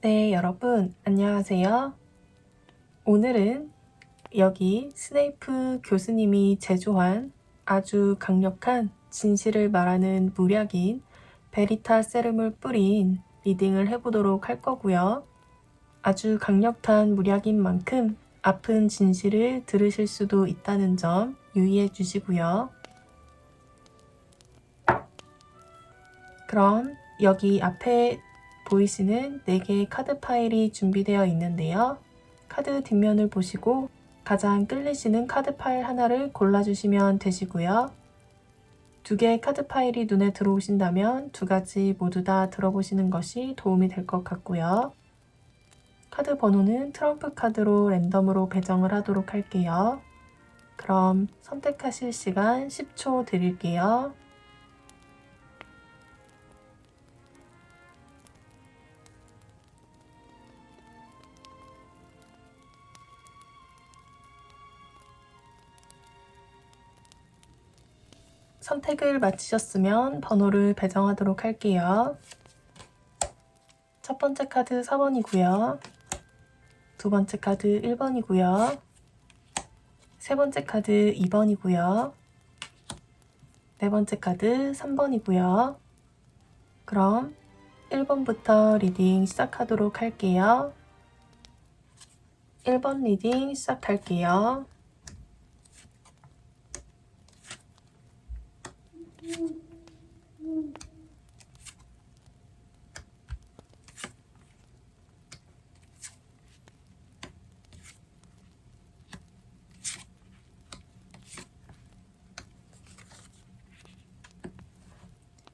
네, 여러분, 안녕하세요. 오늘은 여기 스네이프 교수님이 제조한 아주 강력한 진실을 말하는 무략인 베리타 세rum을 뿌린 리딩을 해보도록 할 거고요. 아주 강력한 무략인 만큼 아픈 진실을 들으실 수도 있다는 점 유의해 주시고요. 그럼 여기 앞에 보이시는 4개의 카드 파일이 준비되어 있는데요. 카드 뒷면을 보시고 가장 끌리시는 카드 파일 하나를 골라주시면 되시고요. 2개의 카드 파일이 눈에 들어오신다면 2가지 모두 다 들어보시는 것이 도움이 될 것 같고요. 카드 번호는 트럼프 카드로 랜덤으로 배정을 하도록 할게요. 그럼 선택하실 시간 10초 드릴게요. 선택을 마치셨으면 번호를 배정하도록 할게요. 첫 번째 카드 4번이고요. 두 번째 카드 1번이고요. 세 번째 카드 2번이고요. 네 번째 카드 3번이고요. 그럼 1번부터 리딩 시작하도록 할게요. 1번 리딩 시작할게요.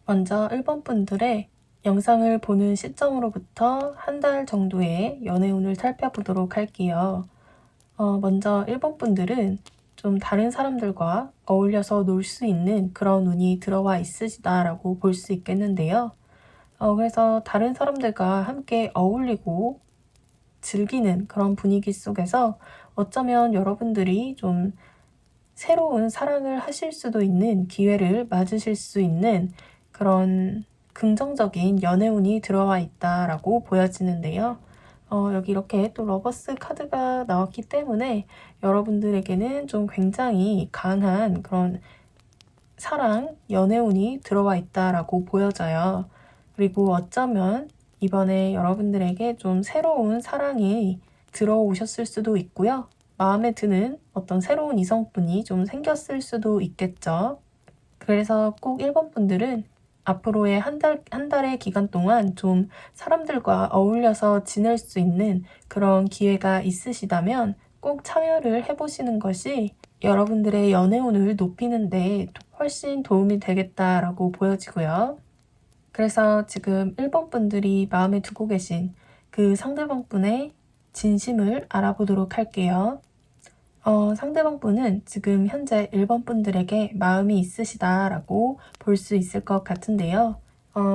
먼저 1번 분들의 영상을 보는 시점으로부터 한 달 정도의 연애운을 살펴보도록 할게요. 먼저 1번 분들은 좀 다른 사람들과 어울려서 놀 수 있는 그런 운이 들어와 있으시다라고 볼 수 있겠는데요. 그래서 다른 사람들과 함께 어울리고 즐기는 그런 분위기 속에서 어쩌면 여러분들이 좀 새로운 사랑을 하실 수도 있는 기회를 맞으실 수 있는 그런 긍정적인 연애운이 들어와 있다라고 보여지는데요. 여기 이렇게 또 러버스 카드가 나왔기 때문에 여러분들에게는 좀 굉장히 강한 그런 사랑, 연애운이 들어와 있다라고 보여져요. 그리고 어쩌면 이번에 여러분들에게 좀 새로운 사랑이 들어오셨을 수도 있고요. 마음에 드는 어떤 새로운 이성분이 좀 생겼을 수도 있겠죠. 그래서 꼭 1번 분들은 앞으로의 한 달의 기간 동안 좀 사람들과 어울려서 지낼 수 있는 그런 기회가 있으시다면 꼭 참여를 해보시는 것이 여러분들의 연애운을 높이는데 훨씬 도움이 되겠다라고 보여지고요. 그래서 지금 1번 분들이 마음에 두고 계신 그 상대방 분의 진심을 알아보도록 할게요. 상대방 분은 지금 현재 1번 분들에게 마음이 있으시다라고 볼 수 있을 것 같은데요.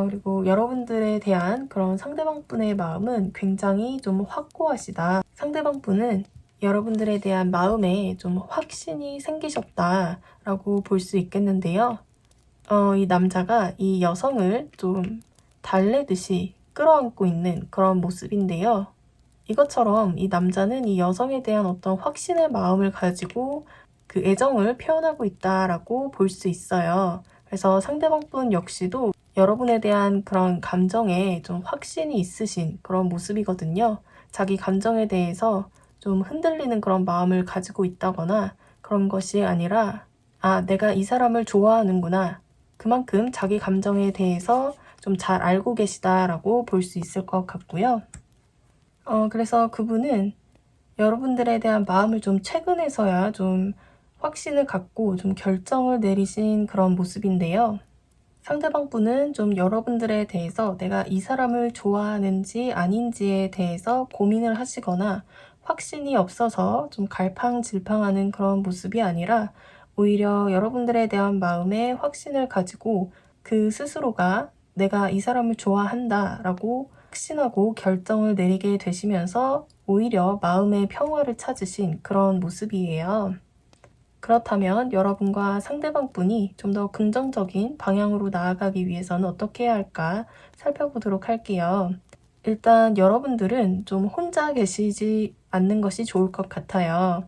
그리고 여러분들에 대한 그런 상대방 분의 마음은 굉장히 좀 확고하시다. 상대방 분은 여러분들에 대한 마음에 좀 확신이 생기셨다라고 볼 수 있겠는데요. 이 남자가 이 여성을 좀 달래듯이 끌어안고 있는 그런 모습인데요. 이것처럼 이 남자는 이 여성에 대한 어떤 확신의 마음을 가지고 그 애정을 표현하고 있다라고 볼 수 있어요. 그래서 상대방 분 역시도 여러분에 대한 그런 감정에 좀 확신이 있으신 그런 모습이거든요. 자기 감정에 대해서 좀 흔들리는 그런 마음을 가지고 있다거나 그런 것이 아니라 내가 이 사람을 좋아하는구나. 그만큼 자기 감정에 대해서 좀 잘 알고 계시다라고 볼 수 있을 것 같고요. 그래서 그분은 여러분들에 대한 마음을 좀 최근에서야 좀 확신을 갖고 좀 결정을 내리신 그런 모습인데요. 상대방 분은 좀 여러분들에 대해서 내가 이 사람을 좋아하는지 아닌지에 대해서 고민을 하시거나 확신이 없어서 좀 갈팡질팡하는 그런 모습이 아니라 오히려 여러분들에 대한 마음에 확신을 가지고 그 스스로가 내가 이 사람을 좋아한다 라고 확신하고 결정을 내리게 되시면서 오히려 마음의 평화를 찾으신 그런 모습이에요. 그렇다면 여러분과 상대방 분이 좀 더 긍정적인 방향으로 나아가기 위해서는 어떻게 해야 할까 살펴보도록 할게요. 일단 여러분들은 좀 혼자 계시지 않는 것이 좋을 것 같아요.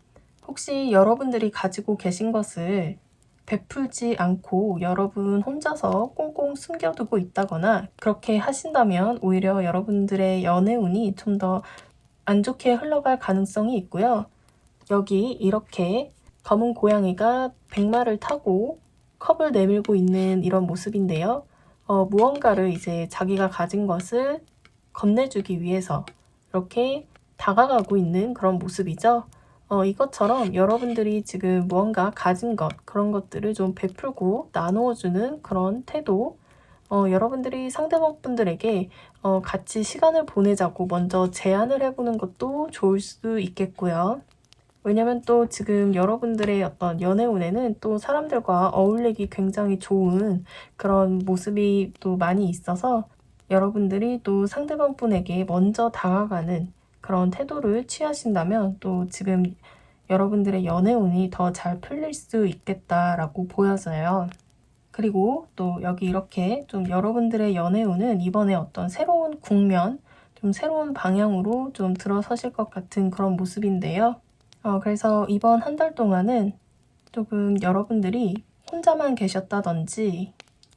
혹시 여러분들이 가지고 계신 것을 베풀지 않고 여러분 혼자서 꽁꽁 숨겨두고 있다거나 그렇게 하신다면 오히려 여러분들의 연애운이 좀 더 안 좋게 흘러갈 가능성이 있고요. 여기 이렇게 검은 고양이가 백마를 타고 컵을 내밀고 있는 이런 모습인데요. 무언가를 이제 자기가 가진 것을 건네주기 위해서 이렇게 다가가고 있는 그런 모습이죠. 이것처럼 여러분들이 지금 무언가 가진 것, 그런 것들을 좀 베풀고 나누어주는 그런 태도, 여러분들이 상대방 분들에게 같이 시간을 보내자고 먼저 제안을 해보는 것도 좋을 수 있겠고요. 왜냐면 또 지금 여러분들의 어떤 연애운에는 또 사람들과 어울리기 굉장히 좋은 그런 모습이 또 많이 있어서 여러분들이 또 상대방 분에게 먼저 다가가는 그런 태도를 취하신다면 또 지금 여러분들의 연애운이 더 잘 풀릴 수 있겠다라고 보여져요. 그리고 또 여기 이렇게 좀 여러분들의 연애운은 이번에 어떤 새로운 국면, 좀 새로운 방향으로 좀 들어서실 것 같은 그런 모습인데요. 그래서 이번 한 달 동안은 조금 여러분들이 혼자만 계셨다든지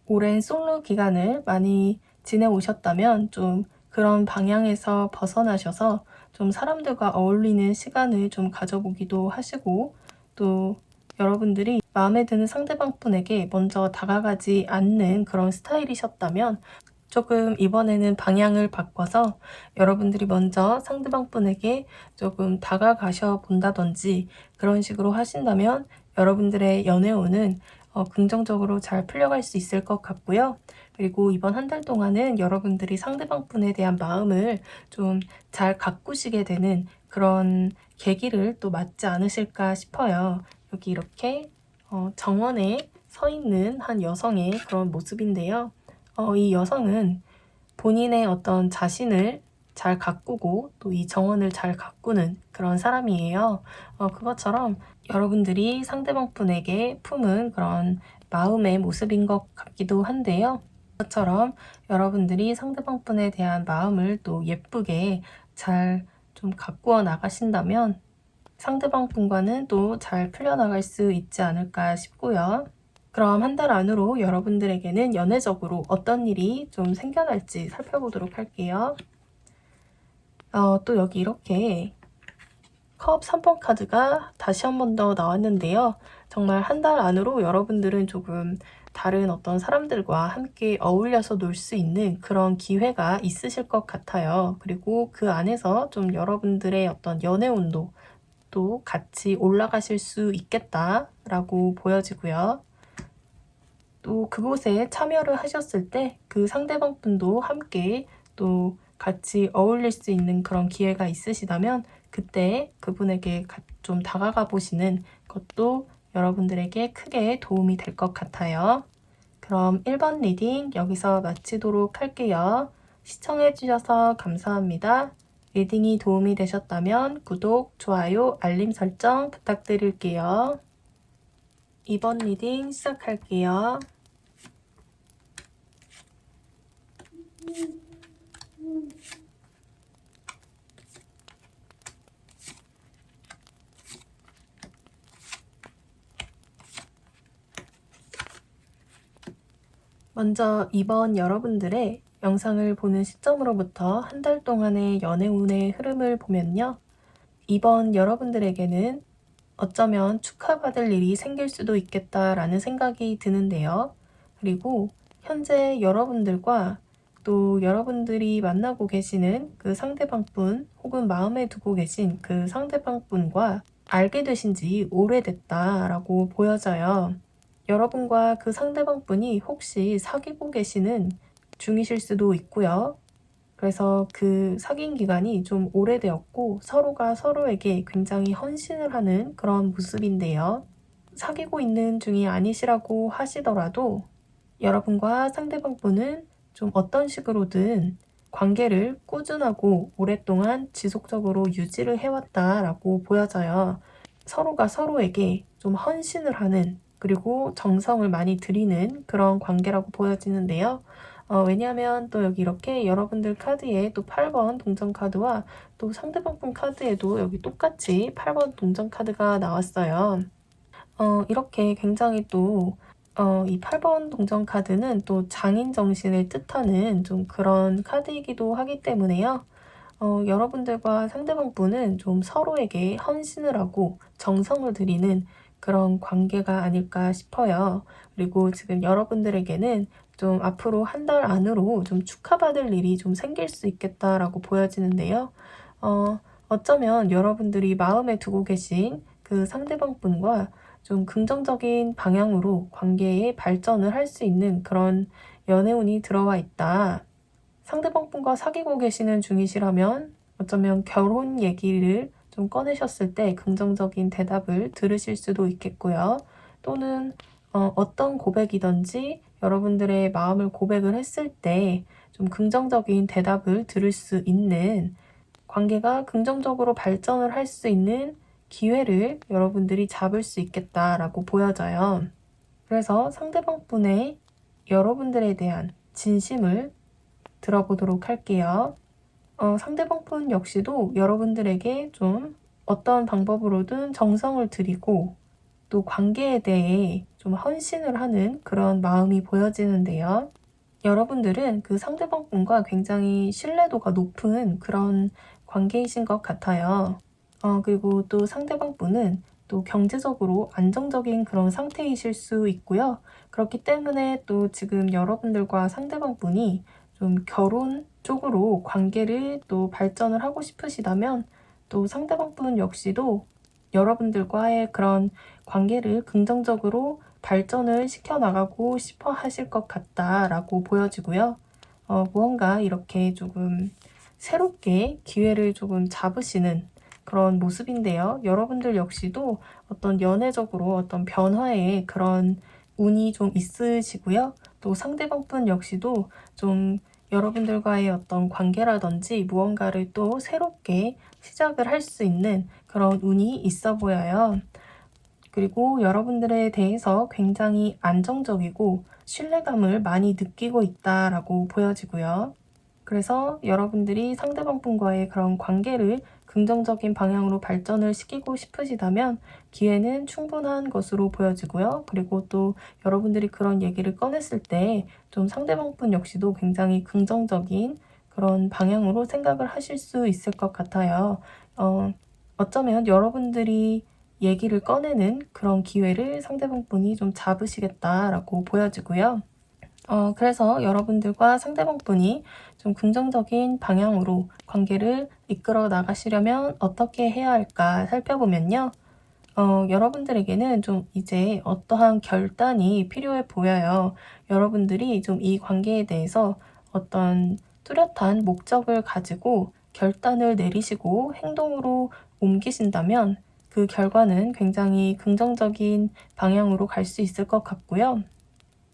오랜 솔로 기간을 많이 지내오셨다면 좀 그런 방향에서 벗어나셔서 좀 사람들과 어울리는 시간을 좀 가져보기도 하시고 또 여러분들이 마음에 드는 상대방 분에게 먼저 다가가지 않는 그런 스타일이셨다면 조금 이번에는 방향을 바꿔서 여러분들이 먼저 상대방 분에게 조금 다가가셔 본다든지 그런 식으로 하신다면 여러분들의 연애운은 긍정적으로 잘 풀려갈 수 있을 것 같고요. 그리고 이번 한 달 동안은 여러분들이 상대방 분에 대한 마음을 좀 잘 가꾸시게 되는 그런 계기를 또 맞지 않으실까 싶어요. 여기 이렇게 정원에 서 있는 한 여성의 그런 모습인데요. 이 여성은 본인의 어떤 자신을 잘 가꾸고 또 이 정원을 잘 가꾸는 그런 사람이에요. 그것처럼 여러분들이 상대방 분에게 품은 그런 마음의 모습인 것 같기도 한데요. 그것처럼 여러분들이 상대방 분에 대한 마음을 또 예쁘게 잘 좀 가꾸어 나가신다면 상대방 분과는 또 잘 풀려나갈 수 있지 않을까 싶고요. 그럼 한 달 안으로 여러분들에게는 연애적으로 어떤 일이 좀 생겨날지 살펴보도록 할게요. 또 여기 이렇게 컵 3번 카드가 다시 한 번 더 나왔는데요. 정말 한 달 안으로 여러분들은 조금 다른 어떤 사람들과 함께 어울려서 놀 수 있는 그런 기회가 있으실 것 같아요. 그리고 그 안에서 좀 여러분들의 어떤 연애운도 또 같이 올라가실 수 있겠다라고 보여지고요. 또 그곳에 참여를 하셨을 때 그 상대방 분도 함께 또 같이 어울릴 수 있는 그런 기회가 있으시다면 그때 그분에게 좀 다가가 보시는 것도 여러분들에게 크게 도움이 될 것 같아요. 그럼 1번 리딩 여기서 마치도록 할게요. 시청해주셔서 감사합니다. 리딩이 도움이 되셨다면 구독, 좋아요, 알림 설정 부탁드릴게요. 2번 리딩 시작할게요. 먼저 이번 여러분들의 영상을 보는 시점으로부터 한 달 동안의 연애운의 흐름을 보면요. 이번 여러분들에게는 어쩌면 축하받을 일이 생길 수도 있겠다라는 생각이 드는데요. 그리고 현재 여러분들과 또 여러분들이 만나고 계시는 그 상대방분 혹은 마음에 두고 계신 그 상대방분과 알게 되신 지 오래됐다라고 보여져요. 여러분과 그 상대방분이 혹시 사귀고 계시는 중이실 수도 있고요. 그래서 그 사귄 기간이 좀 오래되었고 서로가 서로에게 굉장히 헌신을 하는 그런 모습인데요. 사귀고 있는 중이 아니시라고 하시더라도 여러분과 상대방분은 좀 어떤 식으로든 관계를 꾸준하고 오랫동안 지속적으로 유지를 해왔다라고 보여져요. 서로가 서로에게 좀 헌신을 하는 그리고 정성을 많이 들이는 그런 관계라고 보여지는데요. 왜냐하면 또 여기 이렇게 여러분들 카드에 또 8번 동전 카드와 또 상대방 분 카드에도 여기 똑같이 8번 동전 카드가 나왔어요. 이렇게 굉장히 또 이 8번 동전 카드는 또 장인 정신을 뜻하는 좀 그런 카드이기도 하기 때문에요. 여러분들과 상대방 분은 좀 서로에게 헌신을 하고 정성을 들이는 그런 관계가 아닐까 싶어요. 그리고 지금 여러분들에게는 좀 앞으로 한 달 안으로 좀 축하받을 일이 좀 생길 수 있겠다라고 보여지는데요. 어쩌면 여러분들이 마음에 두고 계신 그 상대방 분과 좀 긍정적인 방향으로 관계의 발전을 할 수 있는 그런 연애운이 들어와 있다. 상대방 분과 사귀고 계시는 중이시라면 어쩌면 결혼 얘기를 좀 꺼내셨을 때 긍정적인 대답을 들으실 수도 있겠고요. 또는 어떤 고백이든지 여러분들의 마음을 고백을 했을 때 좀 긍정적인 대답을 들을 수 있는 관계가 긍정적으로 발전을 할 수 있는 기회를 여러분들이 잡을 수 있겠다라고 보여져요. 그래서 상대방 분의 여러분들에 대한 진심을 들어보도록 할게요. 상대방 분 역시도 여러분들에게 좀 어떤 방법으로든 정성을 들이고 또 관계에 대해 좀 헌신을 하는 그런 마음이 보여지는데요. 여러분들은 그 상대방 분과 굉장히 신뢰도가 높은 그런 관계이신 것 같아요. 그리고 또 상대방 분은 또 경제적으로 안정적인 그런 상태이실 수 있고요. 그렇기 때문에 또 지금 여러분들과 상대방 분이 좀 결혼 쪽으로 관계를 또 발전을 하고 싶으시다면 또 상대방 분 역시도 여러분들과의 그런 관계를 긍정적으로 발전을 시켜나가고 싶어 하실 것 같다라고 보여지고요. 무언가 이렇게 조금 새롭게 기회를 조금 잡으시는 그런 모습인데요. 여러분들 역시도 어떤 연애적으로 어떤 변화의 그런 운이 좀 있으시고요. 또 상대방 분 역시도 좀 여러분들과의 어떤 관계라든지 무언가를 또 새롭게 시작을 할 수 있는 그런 운이 있어 보여요. 그리고 여러분들에 대해서 굉장히 안정적이고 신뢰감을 많이 느끼고 있다라고 보여지고요. 그래서 여러분들이 상대방 분과의 그런 관계를 긍정적인 방향으로 발전을 시키고 싶으시다면 기회는 충분한 것으로 보여지고요. 그리고 또 여러분들이 그런 얘기를 꺼냈을 때 좀 상대방 분 역시도 굉장히 긍정적인 그런 방향으로 생각을 하실 수 있을 것 같아요. 어쩌면 여러분들이 얘기를 꺼내는 그런 기회를 상대방 분이 좀 잡으시겠다라고 보여지고요. 그래서 여러분들과 상대방 분이 좀 긍정적인 방향으로 관계를 이끌어 나가시려면 어떻게 해야 할까 살펴보면요. 여러분들에게는 좀 이제 어떠한 결단이 필요해 보여요. 여러분들이 좀 이 관계에 대해서 어떤 뚜렷한 목적을 가지고 결단을 내리시고 행동으로 옮기신다면 그 결과는 굉장히 긍정적인 방향으로 갈 수 있을 것 같고요.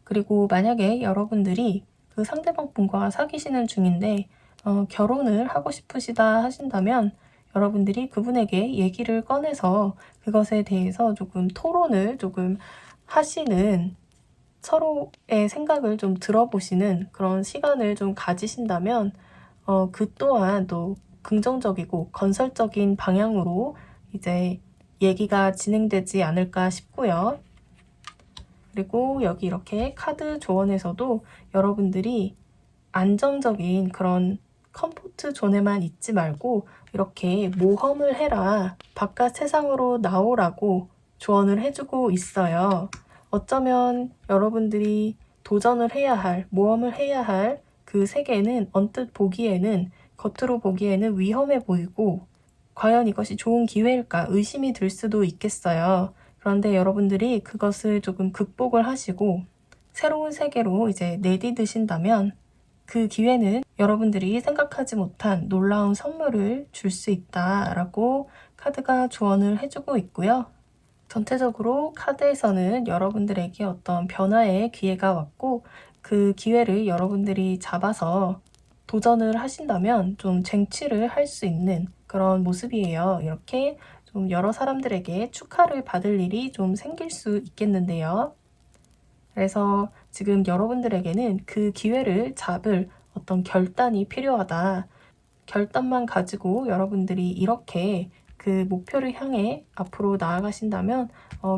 그리고 만약에 여러분들이 그 상대방 분과 사귀시는 중인데 결혼을 하고 싶으시다 하신다면 여러분들이 그분에게 얘기를 꺼내서 그것에 대해서 조금 토론을 조금 하시는 서로의 생각을 좀 들어보시는 그런 시간을 좀 가지신다면 그 또한 또 긍정적이고 건설적인 방향으로 이제 얘기가 진행되지 않을까 싶고요. 그리고 여기 이렇게 카드 조언에서도 여러분들이 안정적인 그런 컴포트 존에만 있지 말고 이렇게 모험을 해라, 바깥 세상으로 나오라고 조언을 해주고 있어요. 어쩌면 여러분들이 도전을 해야 할, 모험을 해야 할 그 세계는 언뜻 보기에는, 겉으로 보기에는 위험해 보이고 과연 이것이 좋은 기회일까 의심이 들 수도 있겠어요. 그런데 여러분들이 그것을 조금 극복을 하시고 새로운 세계로 이제 내디드신다면 그 기회는 여러분들이 생각하지 못한 놀라운 선물을 줄 수 있다라고 카드가 조언을 해주고 있고요. 전체적으로 카드에서는 여러분들에게 어떤 변화의 기회가 왔고 그 기회를 여러분들이 잡아서 도전을 하신다면 좀 쟁취를 할 수 있는 그런 모습이에요. 이렇게 좀 여러 사람들에게 축하를 받을 일이 좀 생길 수 있겠는데요. 그래서 지금 여러분들에게는 그 기회를 잡을 어떤 결단이 필요하다. 결단만 가지고 여러분들이 이렇게 그 목표를 향해 앞으로 나아가신다면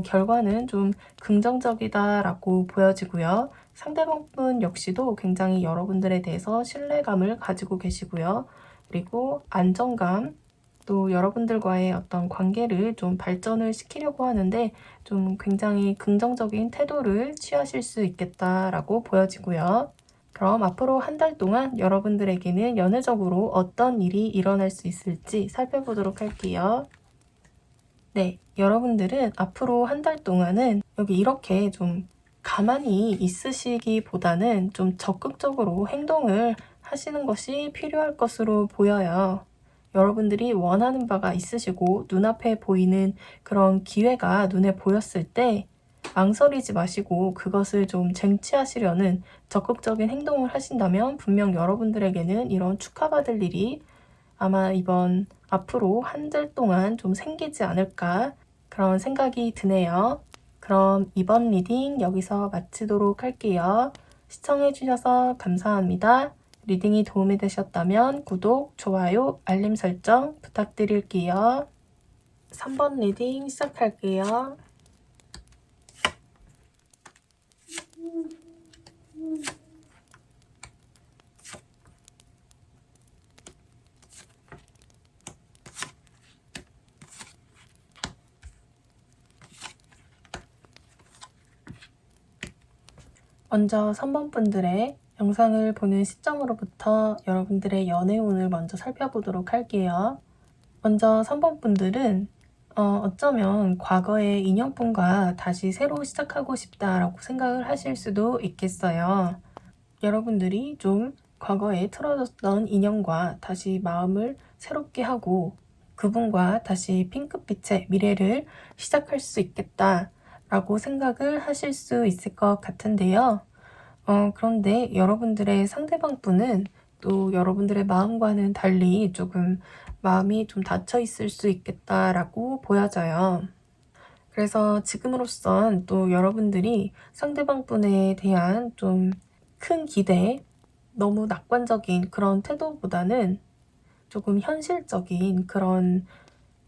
결과는 좀 긍정적이다라고 보여지고요. 상대방분 역시도 굉장히 여러분들에 대해서 신뢰감을 가지고 계시고요. 그리고 안정감, 또 여러분들과의 어떤 관계를 좀 발전을 시키려고 하는데 좀 굉장히 긍정적인 태도를 취하실 수 있겠다라고 보여지고요. 그럼 앞으로 한 달 동안 여러분들에게는 연애적으로 어떤 일이 일어날 수 있을지 살펴보도록 할게요. 네, 여러분들은 앞으로 한 달 동안은 여기 이렇게 좀 가만히 있으시기보다는 좀 적극적으로 행동을 하시는 것이 필요할 것으로 보여요. 여러분들이 원하는 바가 있으시고 눈앞에 보이는 그런 기회가 눈에 보였을 때 망설이지 마시고 그것을 좀 쟁취하시려는 적극적인 행동을 하신다면 분명 여러분들에게는 이런 축하받을 일이 아마 이번 앞으로 한 달 동안 좀 생기지 않을까 그런 생각이 드네요. 그럼 이번 리딩 여기서 마치도록 할게요. 시청해주셔서 감사합니다. 리딩이 도움이 되셨다면 구독, 좋아요, 알림 설정 부탁드릴게요. 3번 리딩 시작할게요. 먼저 3번 분들의 영상을 보는 시점으로부터 여러분들의 연애운을 먼저 살펴보도록 할게요. 먼저 3번 분들은 어쩌면 과거의 인연분과 다시 새로 시작하고 싶다라고 생각을 하실 수도 있겠어요. 여러분들이 좀 과거에 틀어졌던 인연과 다시 마음을 새롭게 하고 그분과 다시 핑크빛의 미래를 시작할 수 있겠다라고 생각을 하실 수 있을 것 같은데요. 그런데 여러분들의 상대방 분은 또 여러분들의 마음과는 달리 조금 마음이 좀 닫혀 있을 수 있겠다라고 보여져요. 그래서 지금으로선 또 여러분들이 상대방 분에 대한 좀 큰 기대, 너무 낙관적인 그런 태도보다는 조금 현실적인 그런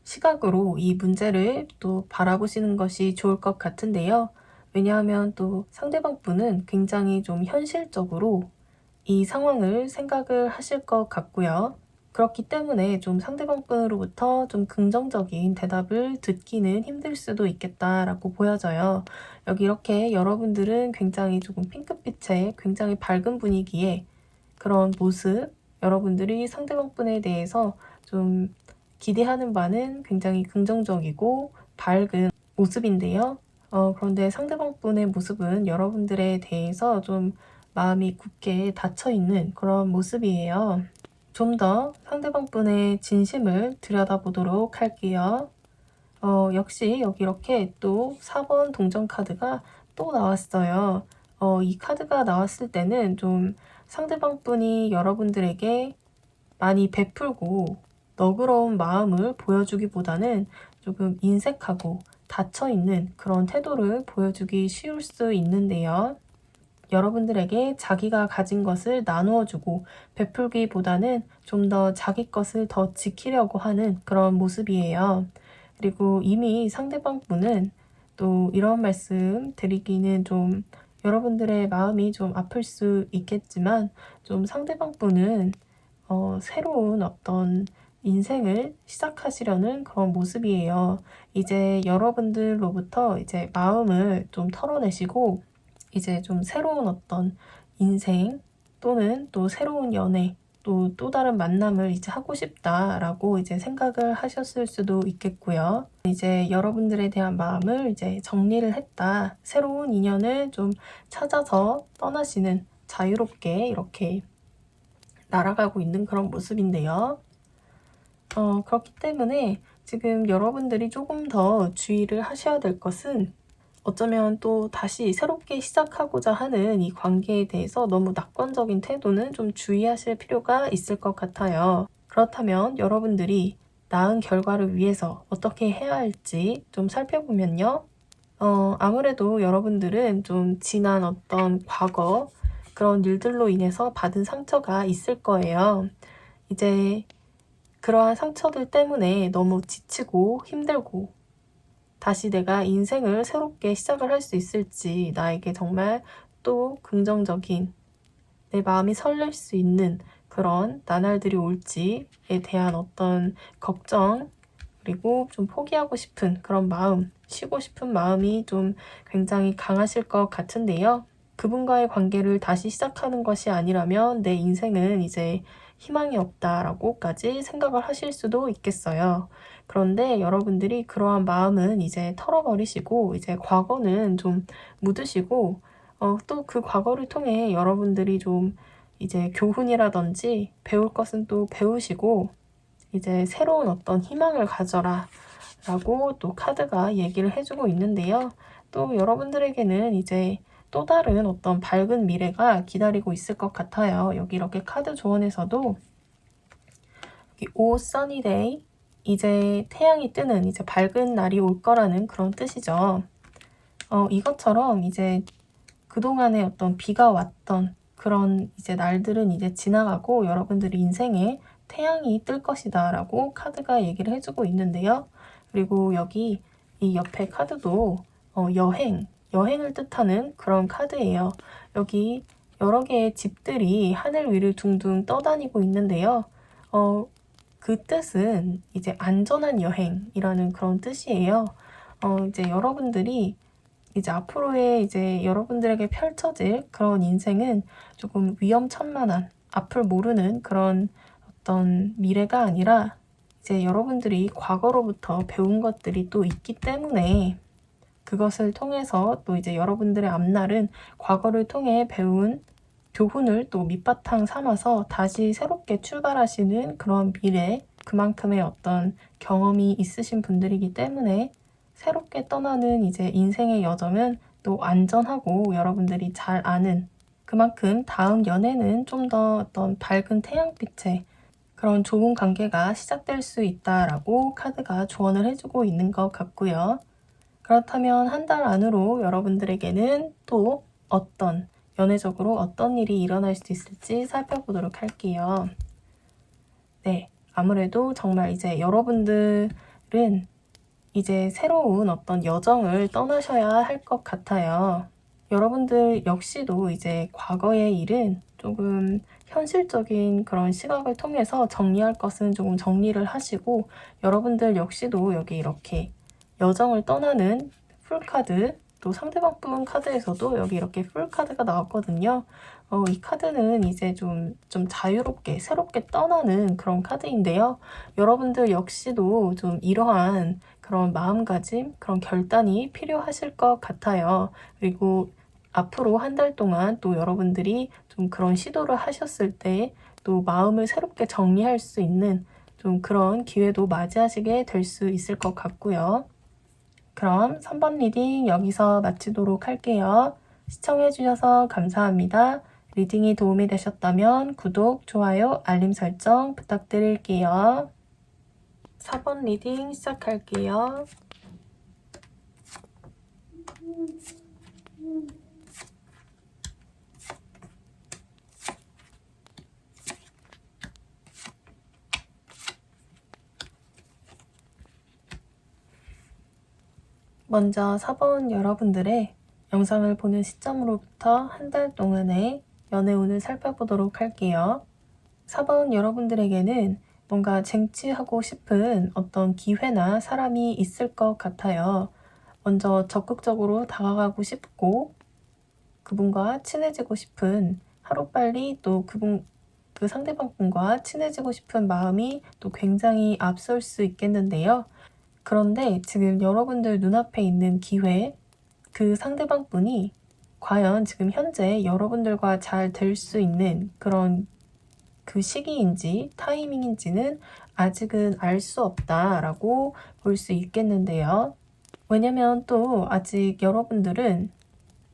시각으로 이 문제를 또 바라보시는 것이 좋을 것 같은데요. 왜냐하면 또 상대방 분은 굉장히 좀 현실적으로 이 상황을 생각을 하실 것 같고요. 그렇기 때문에 좀 상대방 분으로부터 좀 긍정적인 대답을 듣기는 힘들 수도 있겠다라고 보여져요. 여기 이렇게 여러분들은 굉장히 조금 핑크빛의 굉장히 밝은 분위기에 그런 모습, 여러분들이 상대방 분에 대해서 좀 기대하는 바는 굉장히 긍정적이고 밝은 모습인데요. 그런데 상대방 분의 모습은 여러분들에 대해서 좀 마음이 굳게 닫혀있는 그런 모습이에요. 좀 더 상대방 분의 진심을 들여다보도록 할게요. 역시 여기 이렇게 또 4번 동전 카드가 또 나왔어요. 이 카드가 나왔을 때는 좀 상대방 분이 여러분들에게 많이 베풀고 너그러운 마음을 보여주기보다는 조금 인색하고 닫혀있는 그런 태도를 보여주기 쉬울 수 있는데요. 여러분들에게 자기가 가진 것을 나누어주고 베풀기보다는 좀 더 자기 것을 더 지키려고 하는 그런 모습이에요. 그리고 이미 상대방 분은 또 이런 말씀 드리기는 좀 여러분들의 마음이 좀 아플 수 있겠지만 좀 상대방 분은 새로운 어떤 인생을 시작하시려는 그런 모습이에요. 이제 여러분들로부터 이제 마음을 좀 털어내시고 이제 좀 새로운 어떤 인생 또는 또 새로운 연애 또 다른 만남을 이제 하고 싶다라고 이제 생각을 하셨을 수도 있겠고요. 이제 여러분들에 대한 마음을 이제 정리를 했다. 새로운 인연을 좀 찾아서 떠나시는 자유롭게 이렇게 날아가고 있는 그런 모습인데요. 그렇기 때문에 지금 여러분들이 조금 더 주의를 하셔야 될 것은 어쩌면 또 다시 새롭게 시작하고자 하는 이 관계에 대해서 너무 낙관적인 태도는 좀 주의하실 필요가 있을 것 같아요. 그렇다면 여러분들이 나은 결과를 위해서 어떻게 해야 할지 좀 살펴보면요. 아무래도 여러분들은 좀 지난 어떤 과거 그런 일들로 인해서 받은 상처가 있을 거예요. 이제 그러한 상처들 때문에 너무 지치고 힘들고 다시 내가 인생을 새롭게 시작을 할 수 있을지 나에게 정말 또 긍정적인 내 마음이 설렐 수 있는 그런 나날들이 올지에 대한 어떤 걱정 그리고 좀 포기하고 싶은 그런 마음, 쉬고 싶은 마음이 좀 굉장히 강하실 것 같은데요. 그분과의 관계를 다시 시작하는 것이 아니라면 내 인생은 이제 희망이 없다라고까지 생각을 하실 수도 있겠어요. 그런데 여러분들이 그러한 마음은 이제 털어버리시고 이제 과거는 좀 묻으시고 또 그 과거를 통해 여러분들이 좀 이제 교훈이라든지 배울 것은 또 배우시고 이제 새로운 어떤 희망을 가져라 라고 또 카드가 얘기를 해주고 있는데요. 또 여러분들에게는 이제 또 다른 어떤 밝은 미래가 기다리고 있을 것 같아요. 여기 이렇게 카드 조언에서도 여기 O sunny day 이제 태양이 뜨는 이제 밝은 날이 올 거라는 그런 뜻이죠. 이것처럼 이제 그동안에 어떤 비가 왔던 그런 이제 날들은 이제 지나가고 여러분들이 인생에 태양이 뜰 것이다 라고 카드가 얘기를 해주고 있는데요. 그리고 여기 이 옆에 카드도 여행을 뜻하는 그런 카드예요. 여기 여러 개의 집들이 하늘 위를 둥둥 떠다니고 있는데요. 그 뜻은 이제 안전한 여행이라는 그런 뜻이에요. 이제 여러분들이 이제 앞으로의 이제 여러분들에게 펼쳐질 그런 인생은 조금 위험천만한 앞을 모르는 그런 어떤 미래가 아니라 이제 여러분들이 과거로부터 배운 것들이 또 있기 때문에 그것을 통해서 또 이제 여러분들의 앞날은 과거를 통해 배운 교훈을 또 밑바탕 삼아서 다시 새롭게 출발하시는 그런 미래, 그만큼의 어떤 경험이 있으신 분들이기 때문에 새롭게 떠나는 이제 인생의 여정은 또 안전하고 여러분들이 잘 아는 그만큼 다음 연애는 좀 더 어떤 밝은 태양빛의 그런 좋은 관계가 시작될 수 있다라고 카드가 조언을 해주고 있는 것 같고요. 그렇다면 한 달 안으로 여러분들에게는 또 어떤 연애적으로 어떤 일이 일어날 수 있을지 살펴보도록 할게요. 네, 아무래도 정말 이제 여러분들은 이제 새로운 어떤 여정을 떠나셔야 할 것 같아요. 여러분들 역시도 이제 과거의 일은 조금 현실적인 그런 시각을 통해서 정리할 것은 조금 정리를 하시고 여러분들 역시도 여기 이렇게 여정을 떠나는 풀카드 또 상대방 분 카드에서도 여기 이렇게 풀카드가 나왔거든요. 이 카드는 이제 좀 자유롭게 새롭게 떠나는 그런 카드인데요. 여러분들 역시도 좀 이러한 그런 마음가짐, 그런 결단이 필요하실 것 같아요. 그리고 앞으로 한 달 동안 또 여러분들이 좀 그런 시도를 하셨을 때 또 마음을 새롭게 정리할 수 있는 좀 그런 기회도 맞이하시게 될 수 있을 것 같고요. 그럼 3번 리딩 여기서 마치도록 할게요. 시청해주셔서 감사합니다. 리딩이 도움이 되셨다면 구독, 좋아요, 알림 설정 부탁드릴게요. 4번 리딩 시작할게요. 먼저 4번 여러분들의 영상을 보는 시점으로부터 한 달 동안의 연애운을 살펴보도록 할게요. 4번 여러분들에게는 뭔가 쟁취하고 싶은 어떤 기회나 사람이 있을 것 같아요. 먼저 적극적으로 다가가고 싶고 그분과 친해지고 싶은 하루빨리 또 그 상대방 분과 친해지고 싶은 마음이 또 굉장히 앞설 수 있겠는데요. 그런데 지금 여러분들 눈앞에 있는 기회, 그 상대방 분이 과연 지금 현재 여러분들과 잘 될 수 있는 그런 그 시기인지 타이밍인지는 아직은 알 수 없다라고 볼 수 있겠는데요. 왜냐면 또 아직 여러분들은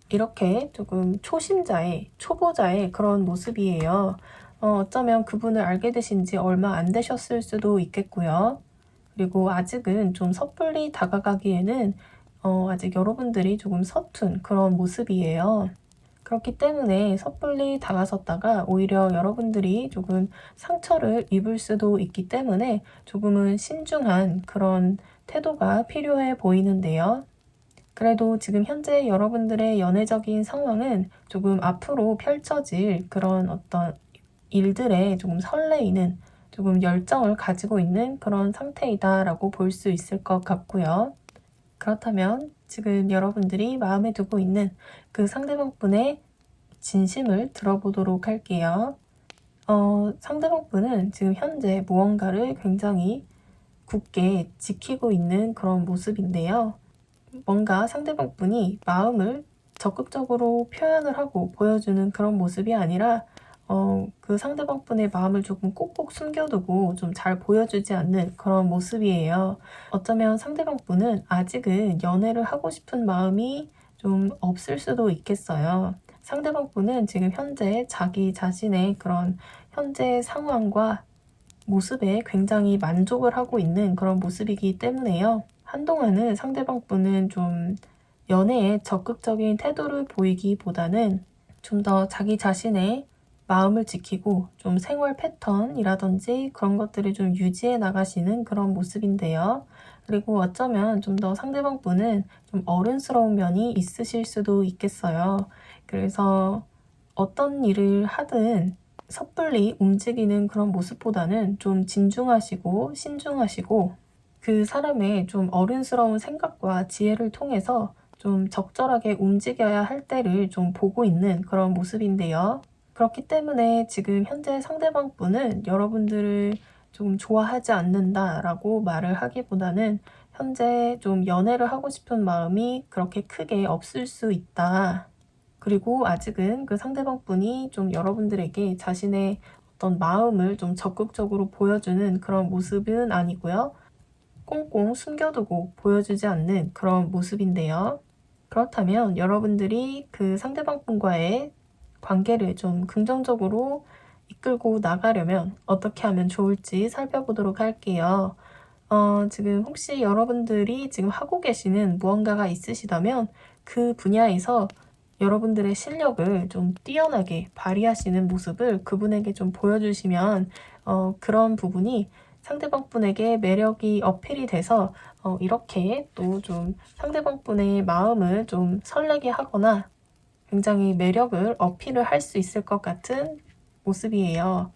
이렇게 조금 초보자의 그런 모습이에요. 어쩌면 그분을 알게 되신 지 얼마 안 되셨을 수도 있겠고요. 그리고 아직은 좀 섣불리 다가가기에는 아직 여러분들이 조금 서툰 그런 모습이에요. 그렇기 때문에 섣불리 다가섰다가 오히려 여러분들이 조금 상처를 입을 수도 있기 때문에 조금은 신중한 그런 태도가 필요해 보이는데요. 그래도 지금 현재 여러분들의 연애적인 상황은 조금 앞으로 펼쳐질 그런 어떤 일들에 조금 설레이는, 조금 열정을 가지고 있는 그런 상태이다라고 볼 수 있을 것 같고요. 그렇다면 지금 여러분들이 마음에 두고 있는 그 상대방분의 진심을 들어보도록 할게요. 상대방분은 지금 현재 무언가를 굉장히 굳게 지키고 있는 그런 모습인데요. 뭔가 상대방분이 마음을 적극적으로 표현을 하고 보여주는 그런 모습이 아니라 그 상대방분의 마음을 조금 꼭꼭 숨겨두고 좀 잘 보여주지 않는 그런 모습이에요. 어쩌면 상대방분은 아직은 연애를 하고 싶은 마음이 좀 없을 수도 있겠어요. 상대방분은 지금 현재 자기 자신의 그런 현재 상황과 모습에 굉장히 만족을 하고 있는 그런 모습이기 때문에요. 한동안은 상대방분은 좀 연애에 적극적인 태도를 보이기보다는 좀 더 자기 자신의 마음을 지키고 좀 생활 패턴이라든지 그런 것들을 좀 유지해 나가시는 그런 모습인데요. 그리고 어쩌면 좀 더 상대방분은 좀 어른스러운 면이 있으실 수도 있겠어요. 그래서 어떤 일을 하든 섣불리 움직이는 그런 모습보다는 좀 진중하시고 신중하시고 그 사람의 좀 어른스러운 생각과 지혜를 통해서 좀 적절하게 움직여야 할 때를 좀 보고 있는 그런 모습인데요. 그렇기 때문에 지금 현재 상대방분은 여러분들을 좀 좋아하지 않는다라고 말을 하기보다는 현재 좀 연애를 하고 싶은 마음이 그렇게 크게 없을 수 있다. 그리고 아직은 그 상대방분이 좀 여러분들에게 자신의 어떤 마음을 좀 적극적으로 보여주는 그런 모습은 아니고요. 꽁꽁 숨겨두고 보여주지 않는 그런 모습인데요. 그렇다면 여러분들이 그 상대방분과의 관계를 좀 긍정적으로 이끌고 나가려면 어떻게 하면 좋을지 살펴보도록 할게요. 지금 혹시 여러분들이 지금 하고 계시는 무언가가 있으시다면 그 분야에서 여러분들의 실력을 좀 뛰어나게 발휘하시는 모습을 그분에게 좀 보여주시면 그런 부분이 상대방분에게 매력이 어필이 돼서 이렇게 또 좀 상대방분의 마음을 좀 설레게 하거나 굉장히 매력을 어필을 할 수 있을 것 같은 모습이에요.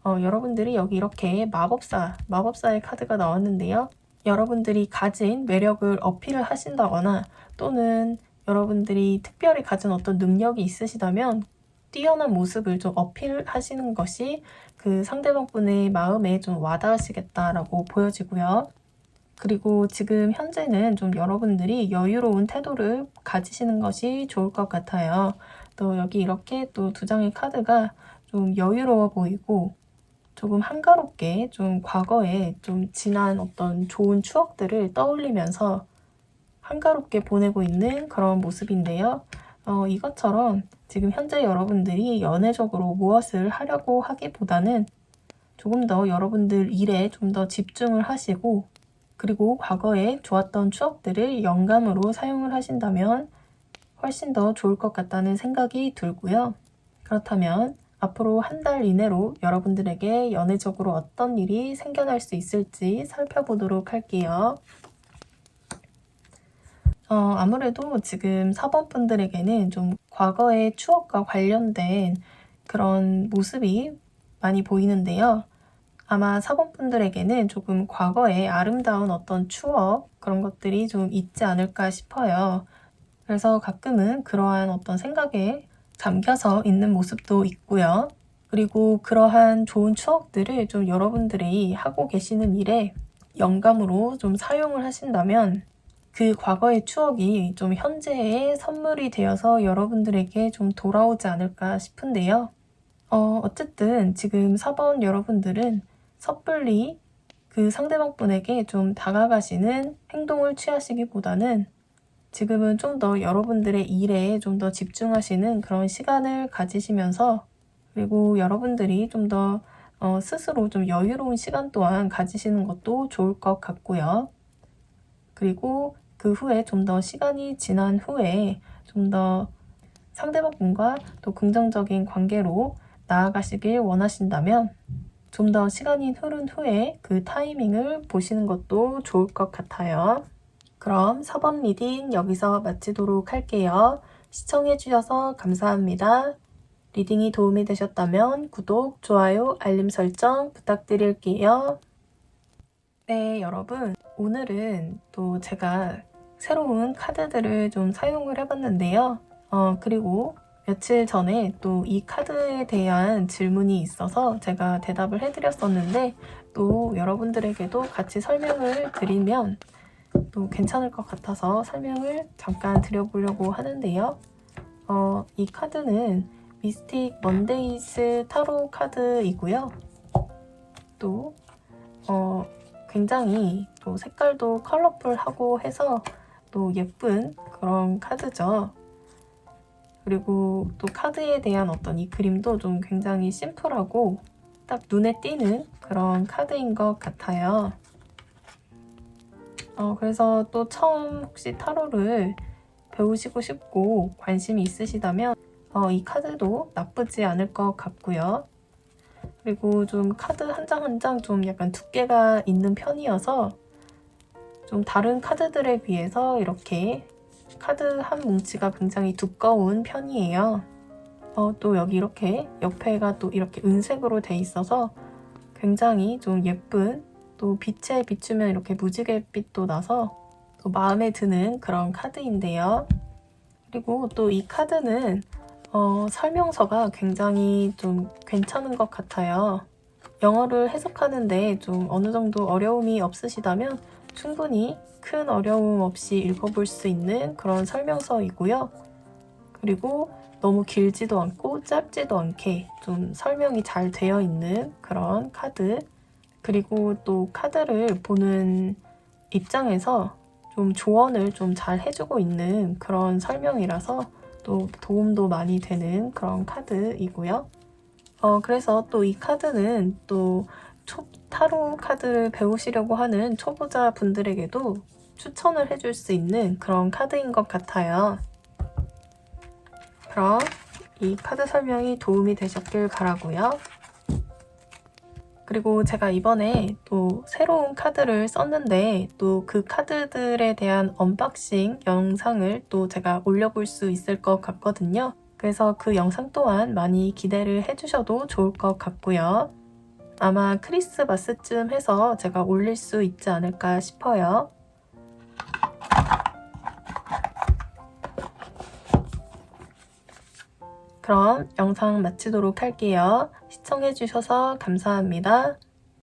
여러분들이 여기 이렇게 마법사의 카드가 나왔는데요. 여러분들이 가진 매력을 어필을 하신다거나 또는 여러분들이 특별히 가진 어떤 능력이 있으시다면 뛰어난 모습을 좀 어필하시는 것이 그 상대방분의 마음에 좀 와닿으시겠다라고 보여지고요. 그리고 지금 현재는 좀 여러분들이 여유로운 태도를 가지시는 것이 좋을 것 같아요. 또 여기 이렇게 또 두 장의 카드가 좀 여유로워 보이고 조금 한가롭게 좀 과거에 좀 지난 어떤 좋은 추억들을 떠올리면서 한가롭게 보내고 있는 그런 모습인데요. 이것처럼 지금 현재 여러분들이 연애적으로 무엇을 하려고 하기보다는 조금 더 여러분들 일에 좀 더 집중을 하시고 그리고 과거에 좋았던 추억들을 영감으로 사용을 하신다면 훨씬 더 좋을 것 같다는 생각이 들고요. 그렇다면 앞으로 한 달 이내로 여러분들에게 연애적으로 어떤 일이 생겨날 수 있을지 살펴보도록 할게요. 아무래도 지금 4번 분들에게는 좀 과거의 추억과 관련된 그런 모습이 많이 보이는데요. 아마 4번 분들에게는 조금 과거의 아름다운 어떤 추억, 그런 것들이 좀 있지 않을까 싶어요. 그래서 가끔은 그러한 어떤 생각에 잠겨서 있는 모습도 있고요. 그리고 그러한 좋은 추억들을 좀 여러분들이 하고 계시는 일에 영감으로 좀 사용을 하신다면 그 과거의 추억이 좀 현재의 선물이 되어서 여러분들에게 좀 돌아오지 않을까 싶은데요. 어쨌든 지금 4번 여러분들은 섣불리 그 상대방분에게 좀 다가가시는 행동을 취하시기보다는 지금은 좀 더 여러분들의 일에 좀 더 집중하시는 그런 시간을 가지시면서 그리고 여러분들이 좀 더 스스로 좀 여유로운 시간 또한 가지시는 것도 좋을 것 같고요. 그리고 그 후에 좀 더 시간이 지난 후에 좀 더 상대방분과 또 긍정적인 관계로 나아가시길 원하신다면 좀 더 시간이 흐른 후에 그 타이밍을 보시는 것도 좋을 것 같아요. 그럼 4번 리딩 여기서 마치도록 할게요. 시청해주셔서 감사합니다. 리딩이 도움이 되셨다면 구독, 좋아요, 알림 설정 부탁드릴게요. 네, 여러분. 오늘은 또 제가 새로운 카드들을 좀 사용을 해봤는데요. 그리고 며칠 전에 또 이 카드에 대한 질문이 있어서 제가 대답을 해드렸었는데 또 여러분들에게도 같이 설명을 드리면 또 괜찮을 것 같아서 설명을 잠깐 드려보려고 하는데요. 이 카드는 미스틱 먼데이스 타로 카드이고요. 또 굉장히 또 색깔도 컬러풀하고 해서 또 예쁜 그런 카드죠. 그리고 또 카드에 대한 어떤 이 그림도 좀 굉장히 심플하고 딱 눈에 띄는 그런 카드인 것 같아요. 그래서 또 처음 혹시 타로를 배우시고 싶고 관심이 있으시다면 이 카드도 나쁘지 않을 것 같고요. 그리고 좀 카드 한 장 한 장 좀 약간 두께가 있는 편이어서 좀 다른 카드들에 비해서 이렇게 카드 한 뭉치가 굉장히 두꺼운 편이에요. 또 여기 이렇게 옆에가 또 이렇게 은색으로 돼 있어서 굉장히 좀 예쁜 또 빛에 비추면 이렇게 무지갯빛도 나서 또 마음에 드는 그런 카드인데요. 그리고 또 이 카드는 설명서가 굉장히 좀 괜찮은 것 같아요. 영어를 해석하는데 좀 어느 정도 어려움이 없으시다면 충분히 큰 어려움 없이 읽어볼 수 있는 그런 설명서이고요. 그리고 너무 길지도 않고 짧지도 않게 좀 설명이 잘 되어 있는 그런 카드. 그리고 또 카드를 보는 입장에서 좀 조언을 좀 잘 해주고 있는 그런 설명이라서 또 도움도 많이 되는 그런 카드이고요. 그래서 또 이 카드는 또 타로 카드를 배우시려고 하는 초보자 분들에게도 추천을 해줄 수 있는 그런 카드인 것 같아요. 그럼 이 카드 설명이 도움이 되셨길 바라고요. 그리고 제가 이번에 또 새로운 카드를 썼는데 또 그 카드들에 대한 언박싱 영상을 또 제가 올려볼 수 있을 것 같거든요. 그래서 그 영상 또한 많이 기대를 해주셔도 좋을 것 같고요. 아마 크리스마스쯤 해서 제가 올릴 수 있지 않을까 싶어요. 그럼 영상 마치도록 할게요. 시청해주셔서 감사합니다.